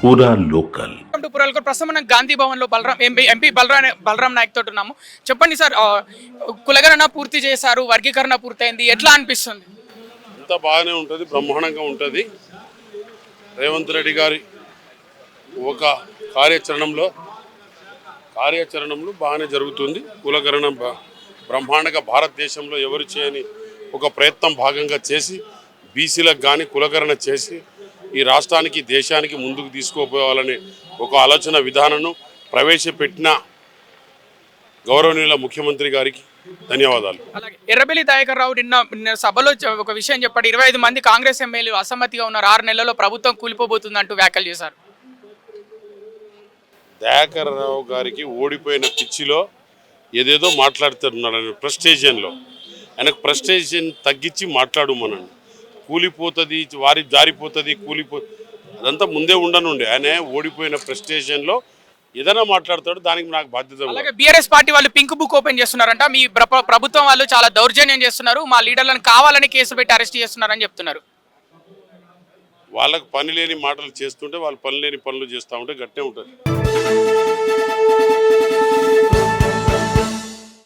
पूरा लोकल। ప్రస్తుతం మనం గాంధీ భవన్ లో ఎంపీ బలరాం నాయక్ తోటి ఉన్నాము. చెప్పండి సార్, కులగణన పూర్తి చేశారు, వర్గీకరణ పూర్తయింది, ఎట్లా అనిపిస్తుంది? అంత బాగానే ఉంటుంది, బ్రహ్మాండంగా ఉంటుంది. రేవంత్ రెడ్డి గారి ఒక కార్యాచరణంలో బాగానే జరుగుతుంది. కులగణన బ్రహ్మాండంగా భారతదేశంలో ఎవరు చేయని ఒక ప్రయత్నం భాగంగా చేసి బీసీలకు కానీ కులగణన చేసి ఈ రాష్ట్రానికి దేశానికి ముందుకు తీసుకుపోవాలనే ఒక ఆలోచన విధానాన్ని ప్రవేశపెట్టిన గౌరవనీయుల ముఖ్యమంత్రి గారికి ధన్యవాదాలు. అలాగే ఎర్రబెల్లి దయాకర్ రావు నిన్న సభలో ఒక విషయం చెప్పాడు. 25 మంది కాంగ్రెస్ ఎమ్మెల్యేలు అసమ్మతిగా ఉన్నారు, 6 నెలల్లో ప్రభుత్వం కూలిపోబోతుంది అంటూ వ్యాఖ్యలు చేశారు. దయాకర్ రావు గారికి ఓడిపోయిన పిచ్చిలో ఏదేదో మాట్లాడుతున్నాడు. ఆయన ప్రెస్టేజియన్లో ఆయనకు ప్రెస్టేజియన్ తగ్గించి మాట్లాడమనండి. కూలిపోతుంది, వారి జారిపోతుంది, అదంతా ముందే ఉండనుండే. ఆయన ఓడిపోయిన ప్రెస్టేజియన్లో ఏదైనా మాట్లాడతాడు, దానికి నాకు బాధ్యత. అలాగే బీఆర్ఎస్ పార్టీ వాళ్ళు పింక్ బుక్ ఓపెన్ చేస్తున్నారంట. మీ ప్రభుత్వం వాళ్ళు చాలా దౌర్జన్యం చేస్తున్నారు, మా లీడర్లను కావాలని కేసు పెట్టి అరెస్ట్ చేస్తున్నారని చెప్తున్నారు. వాళ్ళకు పని లేని మాటలు చేస్తుంటే వాళ్ళు పని లేని పనులు చేస్తూ ఉంటే గట్టే ఉంటుంది.